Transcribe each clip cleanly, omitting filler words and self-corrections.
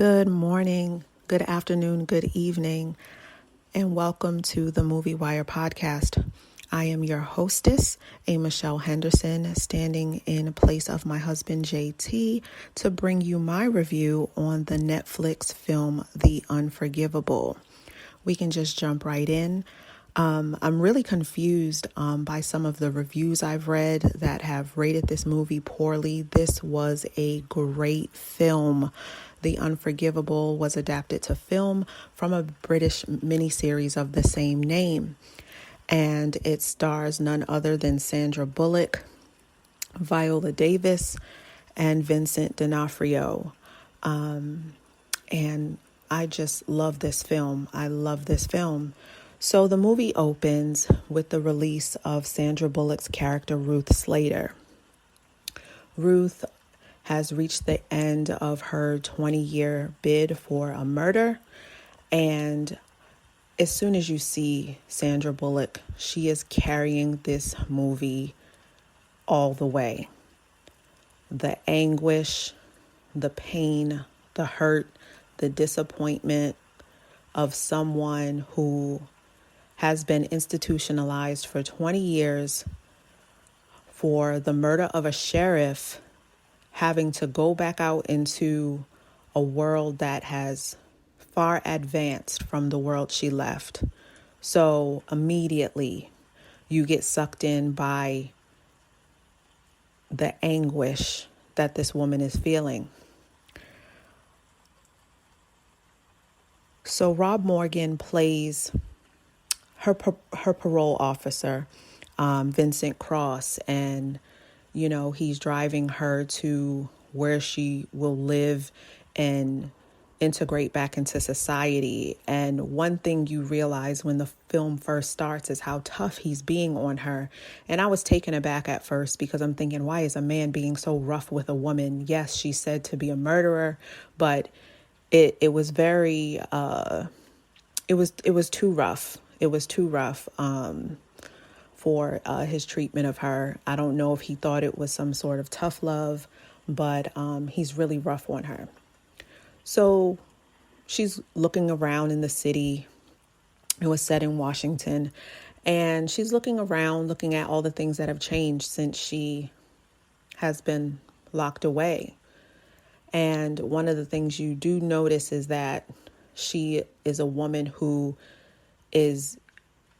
Good morning, good afternoon, good evening, and welcome to the Movie Wire podcast. I am your hostess, Michele Henderson, standing in place of my husband, JT, to bring you my review on the Netflix film, The Unforgivable. We can just jump right in. I'm really confused by some of the reviews I've read that have rated this movie poorly. This was a great film. The Unforgivable was adapted to film from a British miniseries of the same name. And it stars none other than Sandra Bullock, Viola Davis, and Vincent D'Onofrio. And I just love this film. I love this film. So the movie opens with the release of Sandra Bullock's character, Ruth Slater. Ruth has reached the end of her 20-year bid for a murder. And as soon as you see Sandra Bullock, she is carrying this movie all the way. The anguish, the pain, the hurt, the disappointment of someone who has been institutionalized for 20 years for the murder of a sheriff, having to go back out into a world that has far advanced from the world she left. So immediately you get sucked in by the anguish that this woman is feeling. So Rob Morgan plays her parole officer, Vincent Cross, and he's driving her to where she will live and integrate back into society. And one thing you realize when the film first starts is how tough he's being on her. And I was taken aback at first because I'm thinking, why is a man being so rough with a woman? Yes, she's said to be a murderer, but it was very it was too rough. It was too rough for his treatment of her. I don't know if he thought it was some sort of tough love, but he's really rough on her. So she's looking around in the city. It was set in Washington. And she's looking around, looking at all the things that have changed since she has been locked away. And one of the things you do notice is that she is a woman who is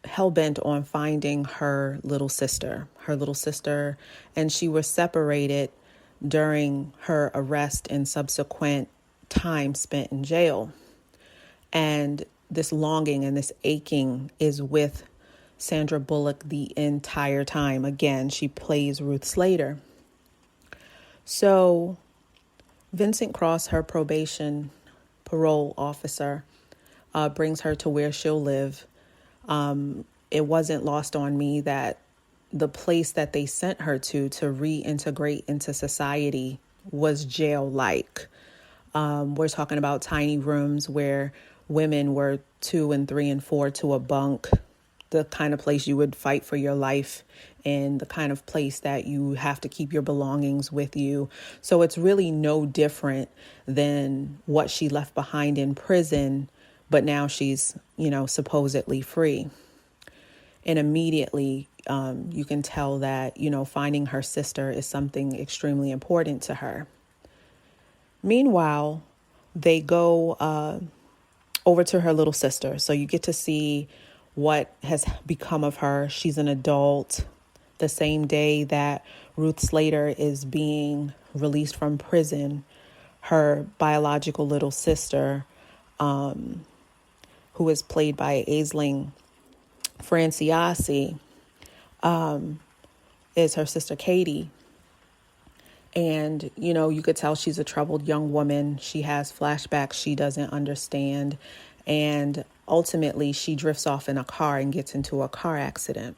hell-bent on finding her little sister, and she was separated during her arrest and subsequent time spent in jail. And this longing and this aching is with Sandra Bullock the entire time. Again, she plays Ruth Slater. So Vincent Cross, her parole officer, brings her to where she'll live. It wasn't lost on me that the place that they sent her to reintegrate into society was jail-like. We're talking about tiny rooms where women were 2 and 3 and 4 to a bunk, the kind of place you would fight for your life and the kind of place that you have to keep your belongings with you. So it's really no different than what she left behind in prison, but now she's, supposedly free. And immediately you can tell that, finding her sister is something extremely important to her. Meanwhile, they go over to her little sister. So you get to see what has become of her. She's an adult. The same day that Ruth Slater is being released from prison, her biological little sister, who is played by Aisling Franciasi, is her sister Katie. And, you could tell she's a troubled young woman. She has flashbacks she doesn't understand. And ultimately, she drifts off in a car and gets into a car accident.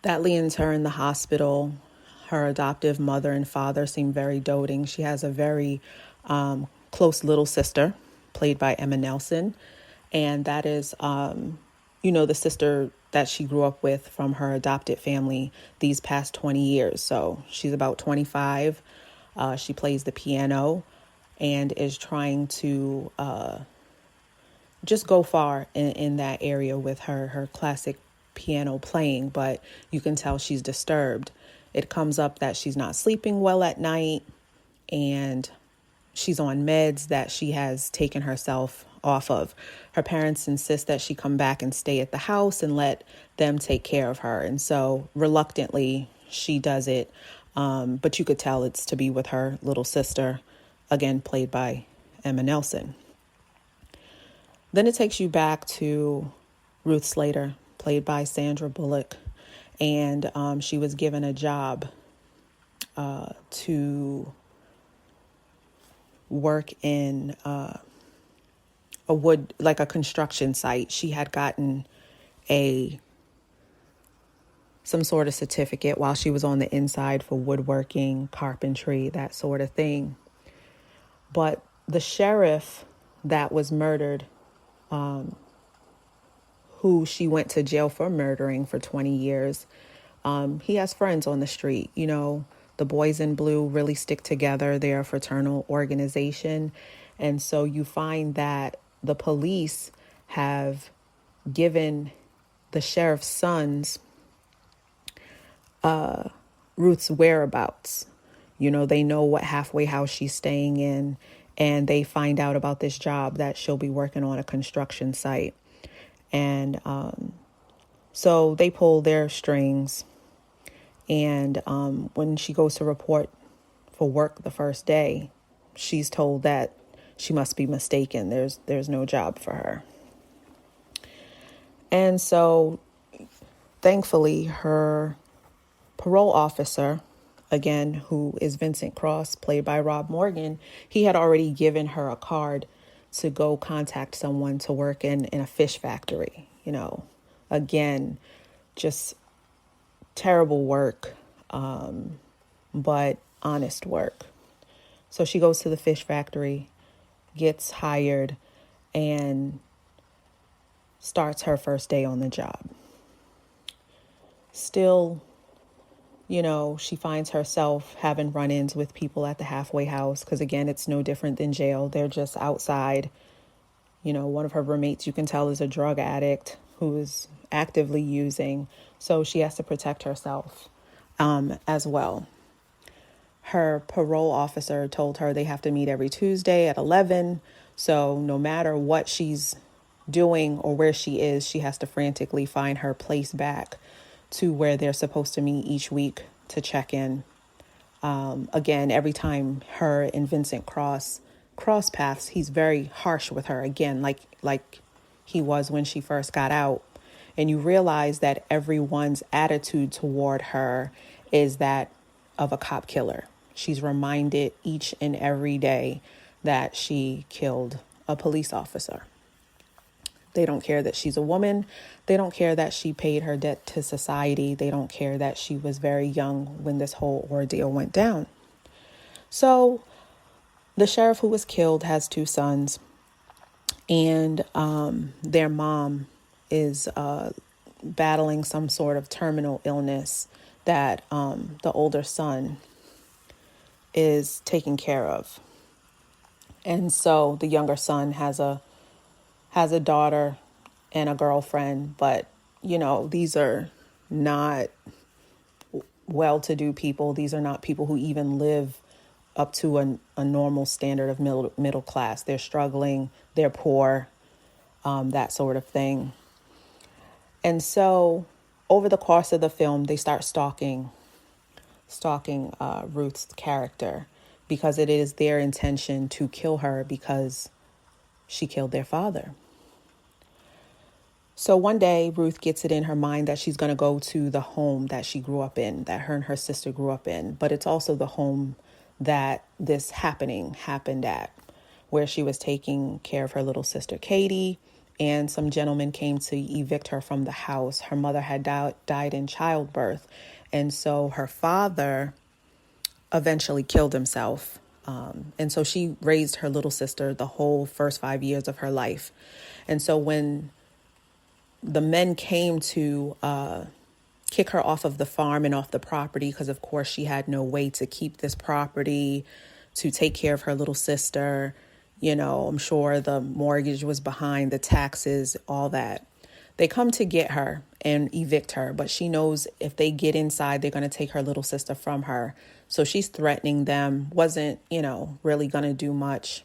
That lands her in the hospital. Her adoptive mother and father seem very doting. She has a very close little sister, played by Emma Nelson. And that is, the sister that she grew up with from her adopted family these past 20 years. So she's about 25. She plays the piano. and is trying to just go far in that area with her classic piano playing, but you can tell she's disturbed. It comes up that she's not sleeping well at night, and she's on meds that she has taken herself off of. Her parents insist that she come back and stay at the house and let them take care of her. And so reluctantly, she does it. But you could tell it's to be with her little sister, again, played by Emma Nelson. Then it takes you back to Ruth Slater, played by Sandra Bullock. And she was given a job to work in a wood, like a construction site. She had gotten some sort of certificate while she was on the inside for woodworking, carpentry, that sort of thing. But the sheriff that was murdered, who she went to jail for murdering for 20 years, he has friends on the street. You know, the Boys in Blue really stick together. They're a fraternal organization. And so you find that the police have given the sheriff's sons Ruth's whereabouts. You know, they know what halfway house she's staying in, and they find out about this job that she'll be working on a construction site. And so they pull their strings. And when she goes to report for work the first day, she's told that she must be mistaken. There's no job for her. And so thankfully, her parole officer, again, who is Vincent Cross, played by Rob Morgan, he had already given her a card to go contact someone to work in a fish factory. You know, again, just terrible work, but honest work. So she goes to the fish factory, gets hired, and starts her first day on the job. Still, you know, she finds herself having run-ins with people at the halfway house because, again, it's no different than jail. They're just outside. You know, one of her roommates, you can tell, is a drug addict who is actively using. So she has to protect herself as well. Her parole officer told her they have to meet every Tuesday at 11. So no matter what she's doing or where she is, she has to frantically find her place back to where they're supposed to meet each week to check in. Again, every time her and Vincent cross paths, he's very harsh with her, again, like he was when she first got out. And you realize that everyone's attitude toward her is that of a cop killer. She's reminded each and every day that she killed a police officer. They don't care that she's a woman. They don't care that she paid her debt to society. They don't care that she was very young when this whole ordeal went down. So the sheriff who was killed has two sons, and their mom is battling some sort of terminal illness that the older son is taking care of. And so the younger son has a daughter and a girlfriend, but, you know, these are not well-to-do people. These are not people who even live up to a normal standard of middle class. They're struggling, they're poor, that sort of thing. And so over the course of the film, they start stalking Ruth's character because it is their intention to kill her because she killed their father. So one day, Ruth gets it in her mind that she's going to go to the home that she grew up in, that her and her sister grew up in. But it's also the home that this happened at, where she was taking care of her little sister, Katie, and some gentlemen came to evict her from the house. Her mother had died in childbirth. And so her father eventually killed himself. And so she raised her little sister the whole first 5 years of her life. And so when the men came to kick her off of the farm and off the property, because of course she had no way to keep this property, to take care of her little sister. I'm sure the mortgage was behind, the taxes, all that. They come to get her and evict her, but she knows if they get inside, they're going to take her little sister from her. So she's threatening them, wasn't, really going to do much.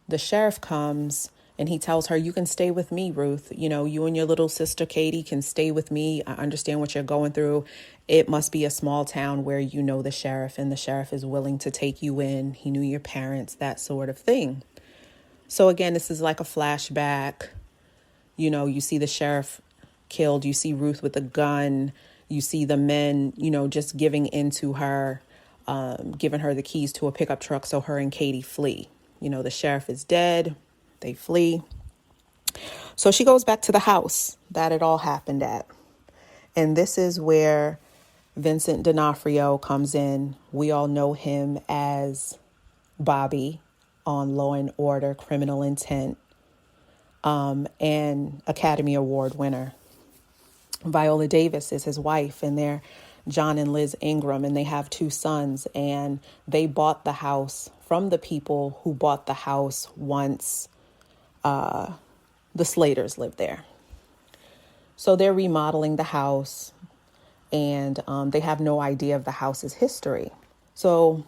The sheriff comes and he tells her, you can stay with me, Ruth. You and your little sister, Katie, can stay with me. I understand what you're going through. It must be a small town where you know the sheriff and the sheriff is willing to take you in. He knew your parents, that sort of thing. So again, this is like a flashback. You see the sheriff killed. You see Ruth with a gun. You see the men, just giving into her, giving her the keys to a pickup truck so her and Katie flee. The sheriff is dead. They flee. So she goes back to the house that it all happened at. And this is where Vincent D'Onofrio comes in. We all know him as Bobby on Law and Order, Criminal Intent, and Academy Award winner. Viola Davis is his wife, and they're John and Liz Ingram, and they have 2 sons, and they bought the house from the people who bought the house once the Slaters lived there. So they're remodeling the house, and they have no idea of the house's history. So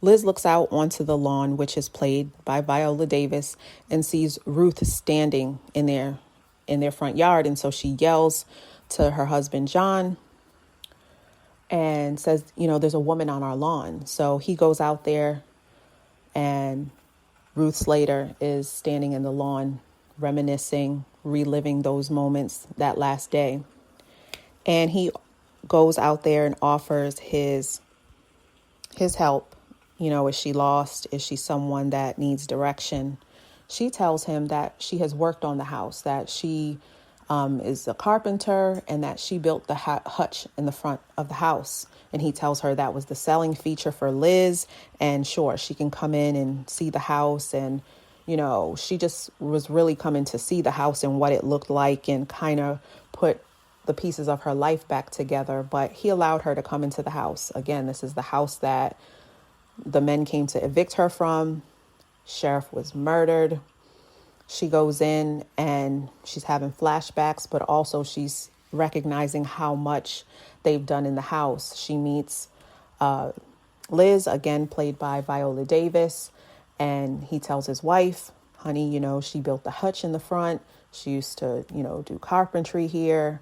Liz looks out onto the lawn, which is played by Viola Davis, and sees Ruth standing in their front yard. And so she yells to her husband, John, and says, there's a woman on our lawn. So he goes out there, and Ruth Slater is standing in the lawn, reminiscing, reliving those moments that last day. And he goes out there and offers his help. Is she lost? Is she someone that needs direction? She tells him that she has worked on the house, that she is a carpenter, and that she built the hutch in the front of the house. And he tells her that was the selling feature for Liz. And sure, she can come in and see the house. And, she just was really coming to see the house and what it looked like and kind of put the pieces of her life back together. But he allowed her to come into the house. Again, this is the house that the men came to evict her from. Sheriff was murdered. She goes in and she's having flashbacks, but also she's recognizing how much they've done in the house. She meets Liz, again played by Viola Davis, and he tells his wife, honey, she built the hutch in the front. She used to, do carpentry here.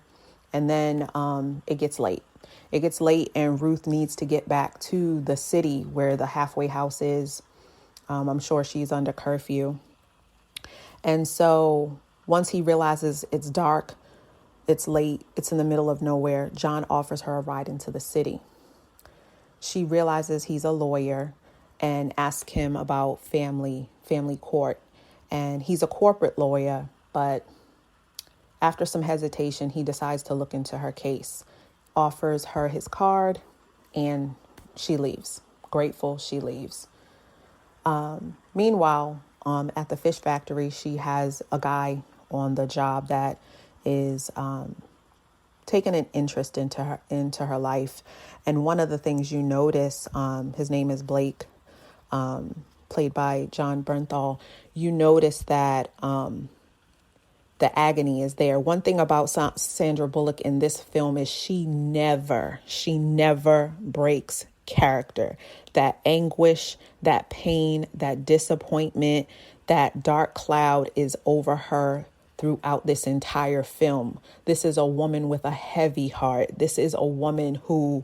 And then it gets late. It gets late and Ruth needs to get back to the city where the halfway house is. I'm sure she's under curfew. And so once he realizes it's dark, it's late, it's in the middle of nowhere, John offers her a ride into the city. She realizes he's a lawyer and asks him about family court. And he's a corporate lawyer, but after some hesitation, he decides to look into her case, offers her his card, and she leaves. Grateful, she leaves. Meanwhile, at the fish factory, she has a guy on the job that is taking an interest into her life. And one of the things you notice, his name is Blake, played by John Bernthal. You notice that the agony is there. One thing about Sandra Bullock in this film is she never breaks character. That anguish, that pain, that disappointment, that dark cloud is over her throughout this entire film. This is a woman with a heavy heart. This is a woman who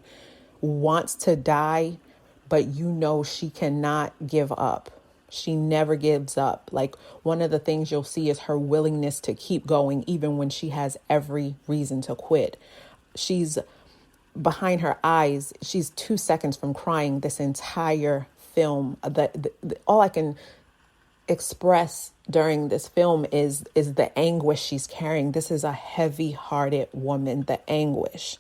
wants to die, but she cannot give up. She never gives up. Like, one of the things you'll see is her willingness to keep going, even when she has every reason to quit. She's behind her eyes. She's 2 seconds from crying this entire film. All I can express during this film is the anguish she's carrying. This is a heavy-hearted woman, the anguish.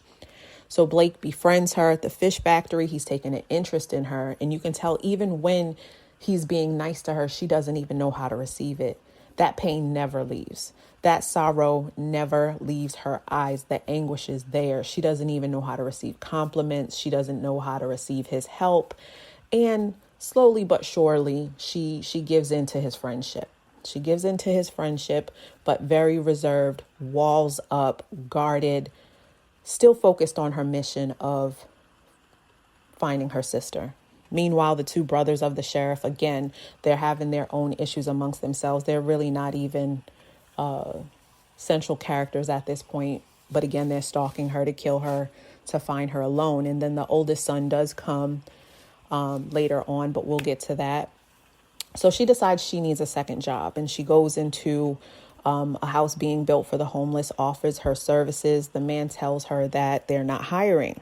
So Blake befriends her at the fish factory. He's taking an interest in her. And you can tell even when he's being nice to her, she doesn't even know how to receive it. That pain never leaves. That sorrow never leaves her eyes. The anguish is there. She doesn't even know how to receive compliments. She doesn't know how to receive his help. And slowly but surely, she gives into his friendship. She gives into his friendship, but very reserved, walls up, guarded, still focused on her mission of finding her sister. Meanwhile, the two brothers of the sheriff, again, they're having their own issues amongst themselves. They're really not even central characters at this point. But again, they're stalking her to kill her, to find her alone. And then the oldest son does come later on, but we'll get to that. So she decides she needs a second job, and she goes into a house being built for the homeless, offers her services. The man tells her that they're not hiring,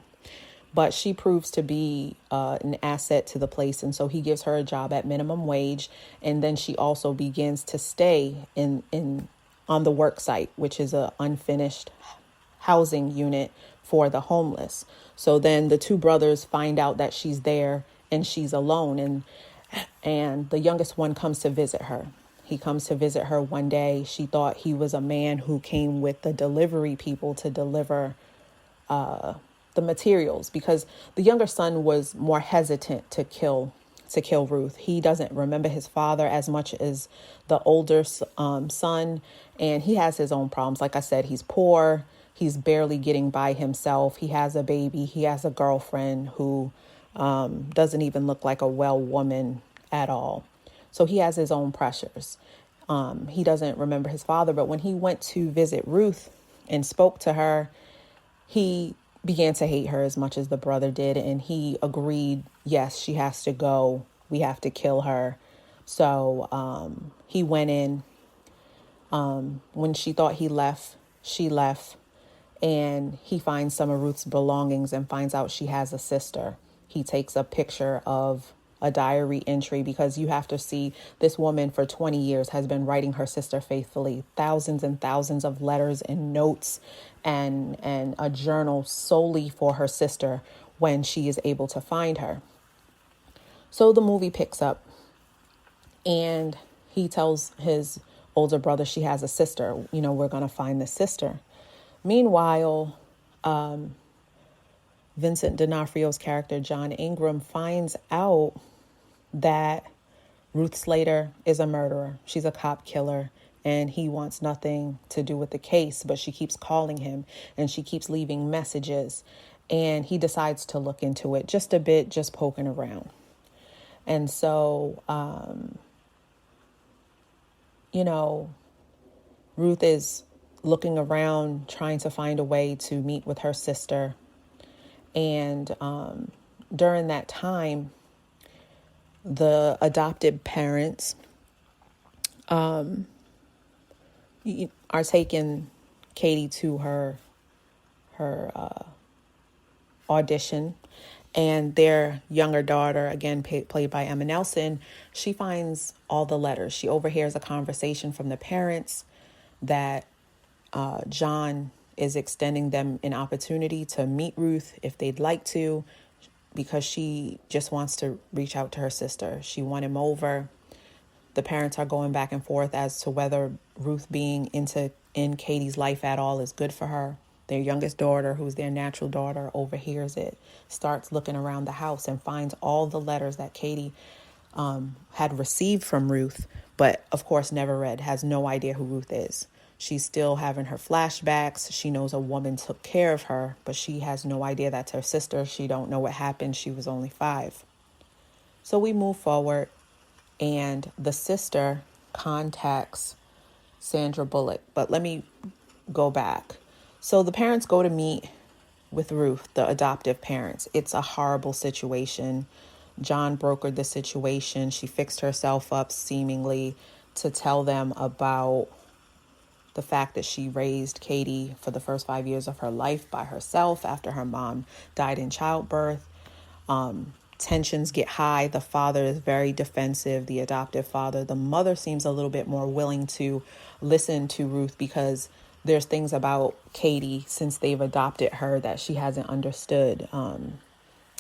but she proves to be an asset to the place. And so he gives her a job at minimum wage. And then she also begins to stay on the work site, which is a unfinished housing unit for the homeless. So then the two brothers find out that she's there and she's alone. And the youngest one comes to visit her. He comes to visit her one day. She thought he was a man who came with the delivery people to deliver the materials, because the younger son was more hesitant to kill Ruth. He doesn't remember his father as much as the older son, and he has his own problems. Like I said, he's poor. He's barely getting by himself. He has a baby. He has a girlfriend who doesn't even look like a well woman at all. So he has his own pressures. He doesn't remember his father, but when he went to visit Ruth and spoke to her, he began to hate her as much as the brother did. And he agreed, yes, she has to go. We have to kill her. So he went in. When she thought he left, she left. And he finds some of Ruth's belongings and finds out she has a sister. He takes a picture of a diary entry, because you have to see, this woman for 20 years has been writing her sister faithfully, thousands and thousands of letters and notes and a journal solely for her sister when she is able to find her. So the movie picks up, and he tells his older brother she has a sister. We're going to find this sister. Meanwhile, Vincent D'Onofrio's character, John Ingram, finds out that Ruth Slater is a murderer. She's a cop killer, and he wants nothing to do with the case, but she keeps calling him and she keeps leaving messages, and he decides to look into it just a bit, just poking around. And so, Ruth is looking around, trying to find a way to meet with her sister. And during that time, the adopted parents are taking Katie to her audition, and their younger daughter, again played by Emma Nelson, she finds all the letters. She overhears a conversation from the parents that John is extending them an opportunity to meet Ruth if they'd like to, because she just wants to reach out to her sister. She won him over. The parents are going back and forth as to whether Ruth being in Katie's life at all is good for her. Their youngest daughter, who's their natural daughter, overhears it, starts looking around the house and finds all the letters that Katie had received from Ruth, but of course never read, has no idea who Ruth is. She's still having her flashbacks. She knows a woman took care of her, but she has no idea that's her sister. She don't know what happened. She was only 5. So we move forward, and the sister contacts Sandra Bullock. But let me go back. So the parents go to meet with Ruth, the adoptive parents. It's a horrible situation. John brokered the situation. She fixed herself up seemingly to tell them about the fact that she raised Katie for the first 5 years of her life by herself after her mom died in childbirth. Tensions get high. The father is very defensive, the adoptive father. The mother seems a little bit more willing to listen to Ruth, because there's things about Katie since they've adopted her that she hasn't understood.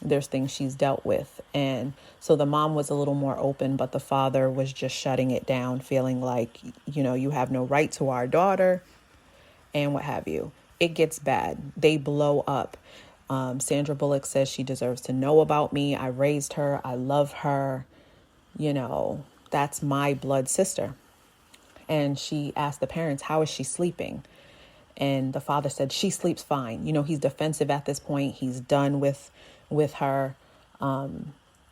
There's things she's dealt with. And so the mom was a little more open, but the father was just shutting it down, feeling like, you have no right to our daughter and what have you. It gets bad. They blow up. Sandra Bullock says she deserves to know about me. I raised her. I love her. that's my blood sister. And she asked the parents, how is she sleeping? And the father said, she sleeps fine. He's defensive at this point. He's done with her,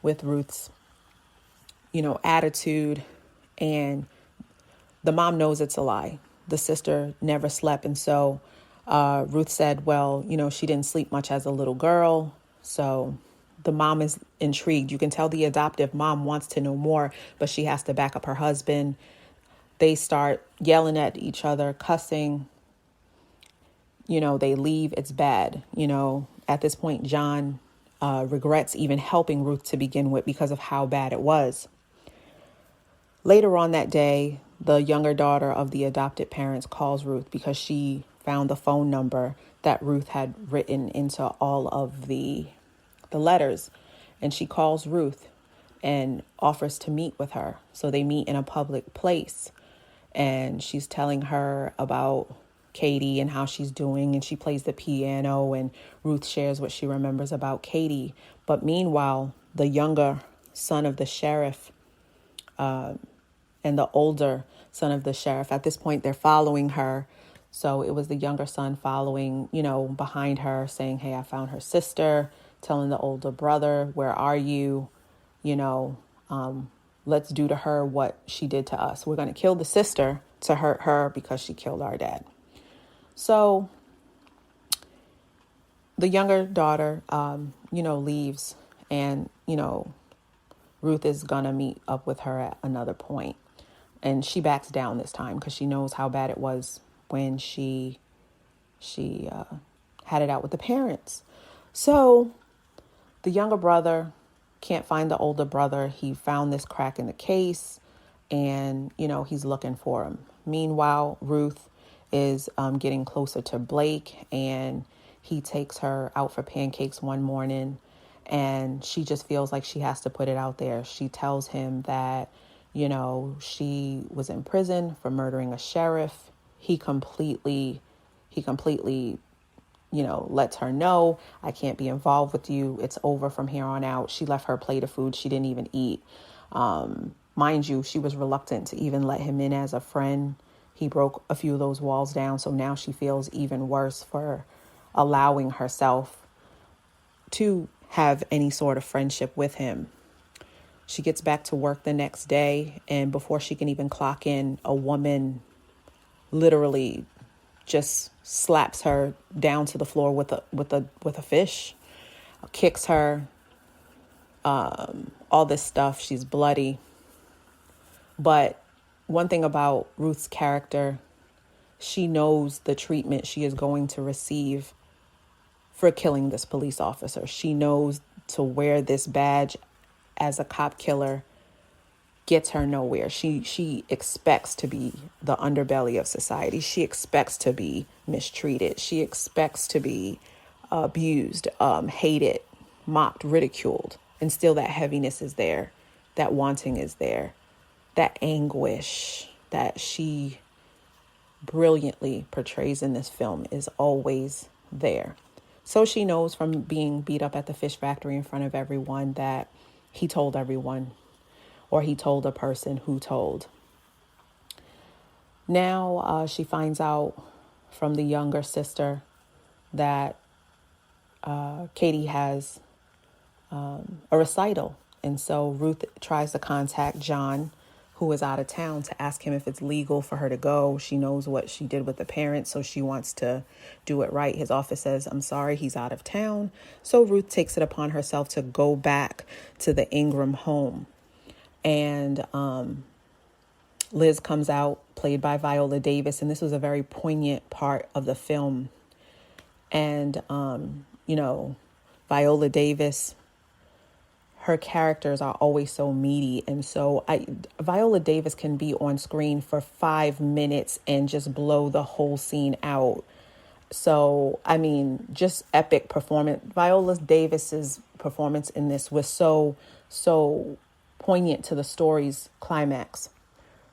with Ruth's, attitude. And the mom knows it's a lie. The sister never slept. And so Ruth said, well, she didn't sleep much as a little girl. So the mom is intrigued. You can tell the adoptive mom wants to know more, but she has to back up her husband. They start yelling at each other, cussing. They leave. It's bad. At this point, John regrets even helping Ruth to begin with because of how bad it was. Later on that day, the younger daughter of the adopted parents calls Ruth because she found the phone number that Ruth had written into all of the letters. And she calls Ruth and offers to meet with her. So they meet in a public place. And she's telling her about Katie and how she's doing. And she plays the piano. And Ruth shares what she remembers about Katie. But meanwhile, the younger son of the sheriff and the older son of the sheriff, at this point, they're following her. So it was the younger son following, behind her, saying, hey, I found her sister, telling the older brother, where are you? Let's do to her what she did to us. We're going to kill the sister to hurt her because she killed our dad. So the younger daughter, leaves, and, Ruth is going to meet up with her at another point. And she backs down this time because she knows how bad it was when she had it out with the parents. So the younger brother can't find the older brother. He found this crack in the case, and, he's looking for him. Meanwhile, Ruth is getting closer to Blake, and he takes her out for pancakes one morning, and she just feels like she has to put it out there. She tells him that, she was in prison for murdering a sheriff. He completely, lets her know, I can't be involved with you. It's over from here on out. She left her plate of food she didn't even eat. Mind you, she was reluctant to even let him in as a friend. He broke a few of those walls down. So now she feels even worse for allowing herself to have any sort of friendship with him. She gets back to work the next day, and before she can even clock in, a woman literally just slaps her down to the floor with a fish, kicks her, all this stuff. She's bloody. But one thing about Ruth's character, she knows the treatment she is going to receive for killing this police officer. She knows to wear this badge as a cop killer gets her nowhere. She expects to be the underbelly of society. She expects to be mistreated. She expects to be abused, hated, mocked, ridiculed. And still that heaviness is there. That wanting is there. That anguish that she brilliantly portrays in this film is always there. So she knows from being beat up at the fish factory in front of everyone that he told everyone, or he told a person who told. Now she finds out from the younger sister that Katie has a recital. And so Ruth tries to contact John, who is out of town, to ask him if it's legal for her to go. She knows what she did with the parents, so she wants to do it right. His office says, I'm sorry, he's out of town. So Ruth takes it upon herself to go back to the Ingram home. And Liz comes out, played by Viola Davis. And this was a very poignant part of the film. And, Viola Davis, her characters are always so meaty. And so Viola Davis can be on screen for 5 minutes and just blow the whole scene out. So, just epic performance. Viola Davis's performance in this was so poignant to the story's climax.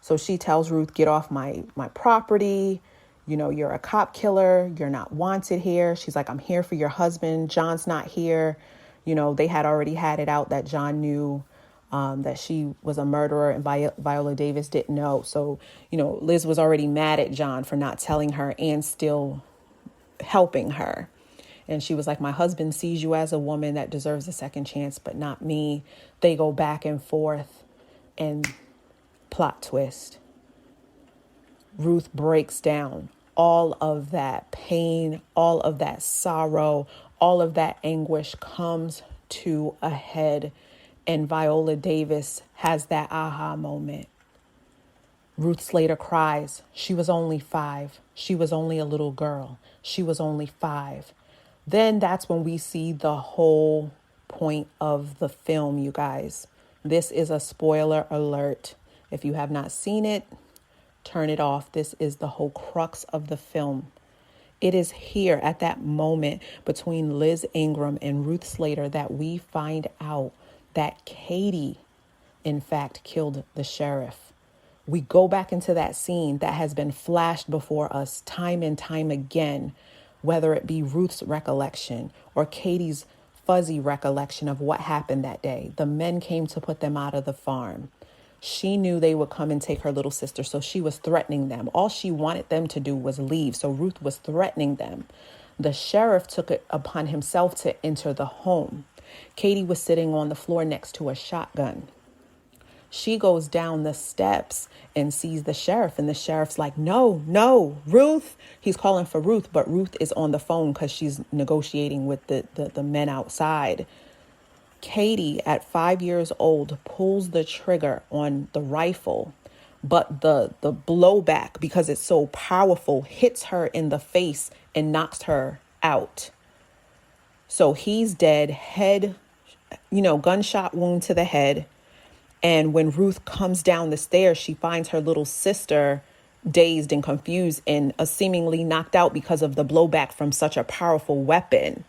So she tells Ruth, get off my property. You're a cop killer. You're not wanted here. She's like, I'm here for your husband. John's not here. They had already had it out that John knew that she was a murderer, and Viola Davis didn't know. So, Liz was already mad at John for not telling her and still helping her. And she was like, my husband sees you as a woman that deserves a second chance, but not me. They go back and forth, and plot twist. Ruth breaks down. All of that pain, all of that sorrow, all of that anguish comes to a head. And Viola Davis has that aha moment. Ruth Slater cries. She was only 5. She was only a little girl. She was only 5. Then that's when we see the whole point of the film, you guys. This is a spoiler alert. If you have not seen it, turn it off. This is the whole crux of the film. It is here at that moment between Liz Ingram and Ruth Slater that we find out that Katie, in fact, killed the sheriff. We go back into that scene that has been flashed before us time and time again, whether it be Ruth's recollection or Katie's fuzzy recollection of what happened that day. The men came to put them out of the farm. She knew they would come and take her little sister, so she was threatening them. All she wanted them to do was leave, so Ruth was threatening them. The sheriff took it upon himself to enter the home. Katie was sitting on the floor next to a shotgun. She goes down the steps and sees the sheriff, and the sheriff's like, no, Ruth. He's calling for Ruth, but Ruth is on the phone because she's negotiating with the men outside. Katie, at 5 years old, pulls the trigger on the rifle, but the blowback, because it's so powerful, hits her in the face and knocks her out. So he's dead, head, gunshot wound to the head. And when Ruth comes down the stairs, she finds her little sister dazed and confused and seemingly knocked out because of the blowback from such a powerful weapon.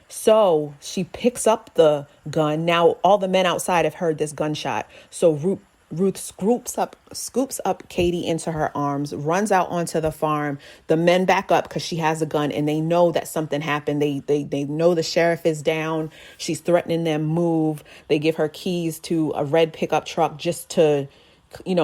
So she picks up the gun. Now all the men outside have heard this gunshot. So Ruth scoops up Katie into her arms, runs out onto the farm. The men back up because she has a gun and they know that something happened. They know the sheriff is down. She's threatening them, move. They give her keys to a red pickup truck just to,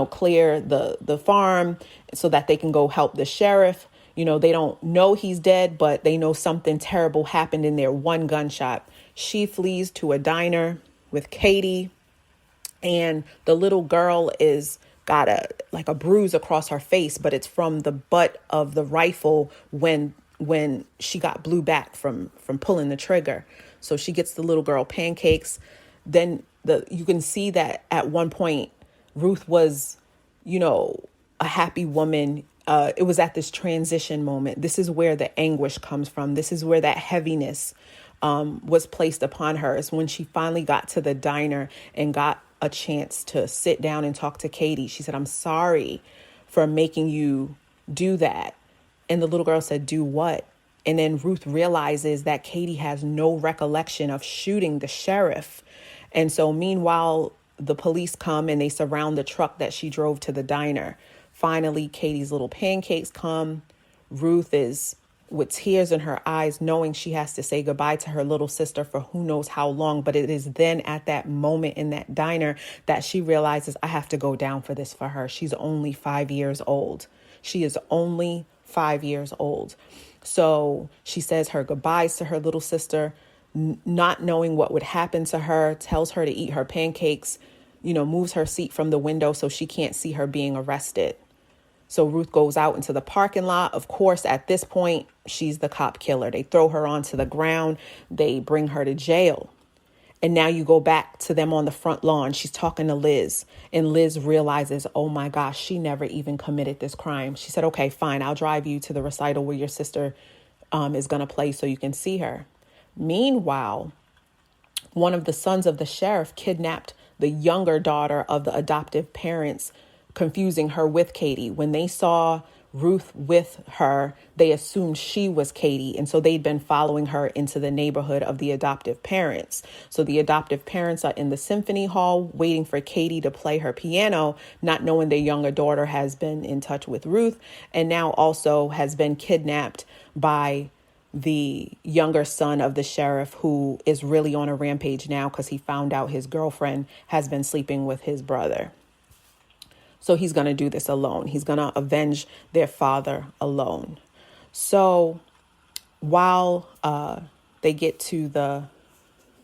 clear the farm so that they can go help the sheriff. They don't know he's dead, but they know something terrible happened in there. One gunshot. She flees to a diner with Katie, and the little girl is got a bruise across her face, but it's from the butt of the rifle when she got blew back from pulling the trigger. So she gets the little girl pancakes. Then you can see that at one point Ruth was, a happy woman. It was at this transition moment. This is where the anguish comes from. This is where that heaviness was placed upon her. It's when she finally got to the diner and got a chance to sit down and talk to Katie. She said, I'm sorry for making you do that. And the little girl said, do what? And then Ruth realizes that Katie has no recollection of shooting the sheriff. And so meanwhile, the police come and they surround the truck that she drove to the diner. Finally, Katie's little pancakes come. Ruth is with tears in her eyes, knowing she has to say goodbye to her little sister for who knows how long. But it is then at that moment in that diner that she realizes, I have to go down for this for her. She's only 5 years old. She is only 5 years old. So she says her goodbyes to her little sister, not knowing what would happen to her, tells her to eat her pancakes, moves her seat from the window so she can't see her being arrested. So Ruth goes out into the parking lot. Of course, at this point, she's the cop killer. They throw her onto the ground. They bring her to jail. And now you go back to them on the front lawn. She's talking to Liz, and Liz realizes, oh my gosh, she never even committed this crime. She said, okay, fine. I'll drive you to the recital where your sister is going to play so you can see her. Meanwhile, one of the sons of the sheriff kidnapped the younger daughter of the adoptive parents, confusing her with Katie. When they saw Ruth with her, they assumed she was Katie. And so they'd been following her into the neighborhood of the adoptive parents. So the adoptive parents are in the symphony hall waiting for Katie to play her piano, not knowing their younger daughter has been in touch with Ruth and now also has been kidnapped by the younger son of the sheriff, who is really on a rampage now because he found out his girlfriend has been sleeping with his brother. So he's going to do this alone. He's going to avenge their father alone. So while they get to the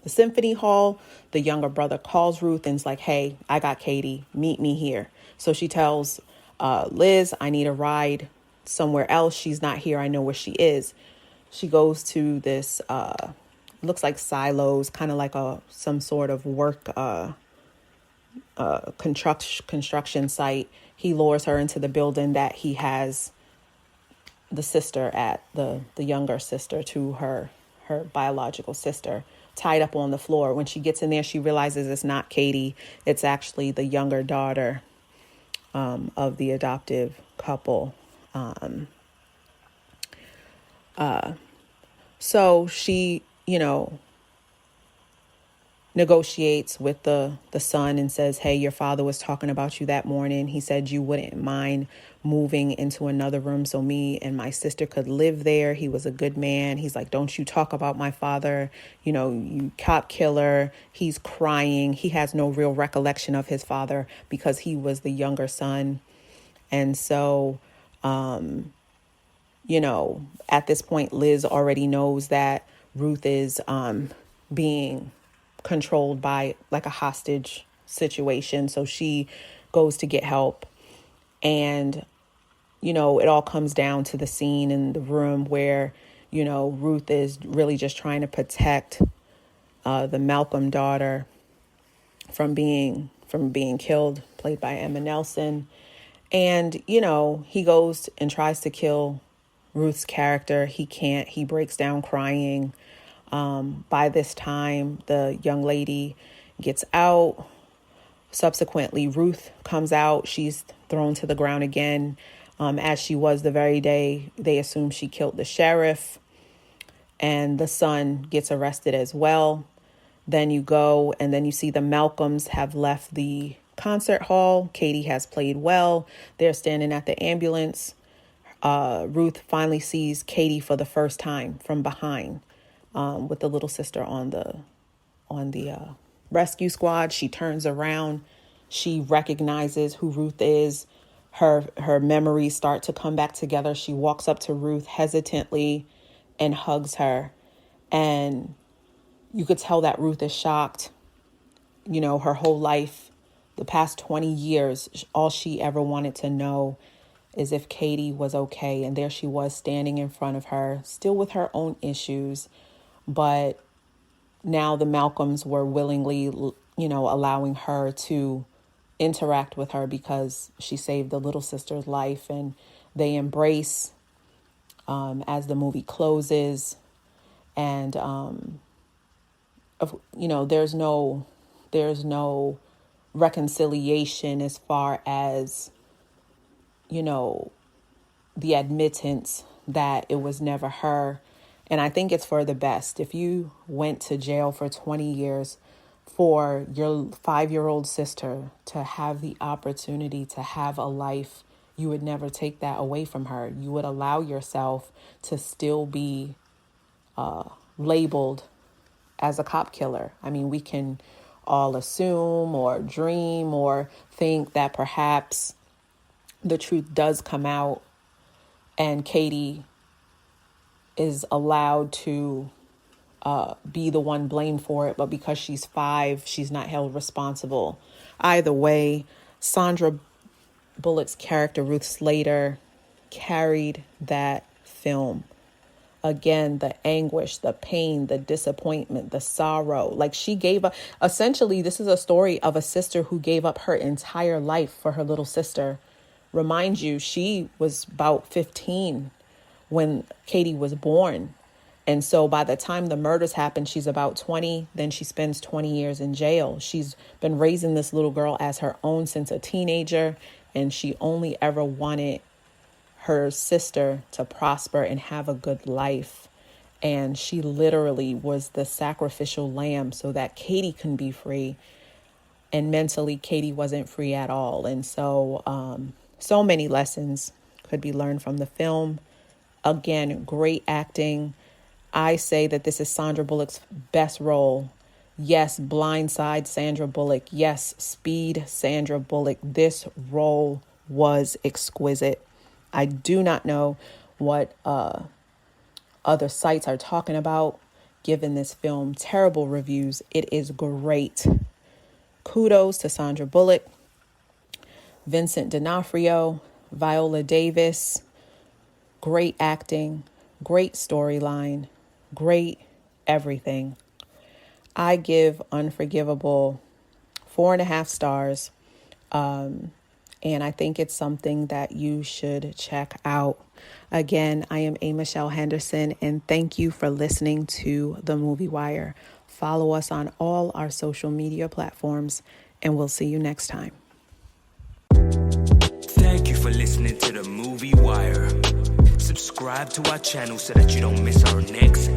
symphony hall, the younger brother calls Ruth and is like, hey, I got Katie. Meet me here. So she tells Liz, I need a ride somewhere else. She's not here. I know where she is. She goes to this, looks like silos, kind of like some sort of work construction site. He lures her into the building that he has the sister at, the younger sister to her biological sister, tied up on the floor. When she gets in there, she realizes it's not Katie. It's actually the younger daughter of the adoptive couple. So she, negotiates with the son and says, hey, your father was talking about you that morning. He said you wouldn't mind moving into another room so me and my sister could live there. He was a good man. He's like, don't you talk about my father, you cop killer. He's crying. He has no real recollection of his father because he was the younger son. And so, at this point, Liz already knows that Ruth is being controlled by like a hostage situation. So she goes to get help. And, it all comes down to the scene in the room where, Ruth is really just trying to protect the Malcolm daughter from being killed, played by Emma Nelson. And, he goes and tries to kill Ruth's character. He can't. He breaks down crying. By this time, the young lady gets out. Subsequently, Ruth comes out. She's thrown to the ground again, as she was the very day they assume she killed the sheriff. And the son gets arrested as well. Then you go and then you see the Malcolms have left the concert hall. Katie has played well. They're standing at the ambulance. Ruth finally sees Katie for the first time from behind, with the little sister on the rescue squad. She turns around. She recognizes who Ruth is. Her memories start to come back together. She walks up to Ruth hesitantly and hugs her. And you could tell that Ruth is shocked. Her whole life, the past 20 years, all she ever wanted to know is if Katie was okay. And there she was standing in front of her, still with her own issues. But now the Malcolms were willingly, allowing her to interact with her because she saved the little sister's life. And they embrace as the movie closes. And, there's no reconciliation as far as, the admittance that it was never her. And I think it's for the best. If you went to jail for 20 years for your 5-year-old sister to have the opportunity to have a life, you would never take that away from her. You would allow yourself to still be labeled as a cop killer. I mean, we can all assume or dream or think that perhaps the truth does come out and Katie is allowed to be the one blamed for it. But because she's 5, she's not held responsible. Either way, Sandra Bullock's character, Ruth Slater, carried that film. Again, the anguish, the pain, the disappointment, the sorrow. Like she gave up. Essentially, this is a story of a sister who gave up her entire life for her little sister. Remind you, she was about 15 when Katie was born. And so by the time the murders happened, she's about 20. Then she spends 20 years in jail. She's been raising this little girl as her own since a teenager. And she only ever wanted her sister to prosper and have a good life. And she literally was the sacrificial lamb so that Katie can be free. And mentally, Katie wasn't free at all. And so, so many lessons could be learned from the film. Again, great acting. I say that this is Sandra Bullock's best role. Yes, Blindside Sandra Bullock. Yes, Speed Sandra Bullock. This role was exquisite. I do not know what other sites are talking about giving this film terrible reviews. It is great. Kudos to Sandra Bullock, Vincent D'Onofrio, Viola Davis. Great acting, great storyline, great everything. I give Unforgivable 4.5 stars. And I think it's something that you should check out. Again, I am Michele Henderson, and thank you for listening to The Movie Wire. Follow us on all our social media platforms, and we'll see you next time. Thank you for listening to The Movie Wire. Subscribe to our channel so that you don't miss our next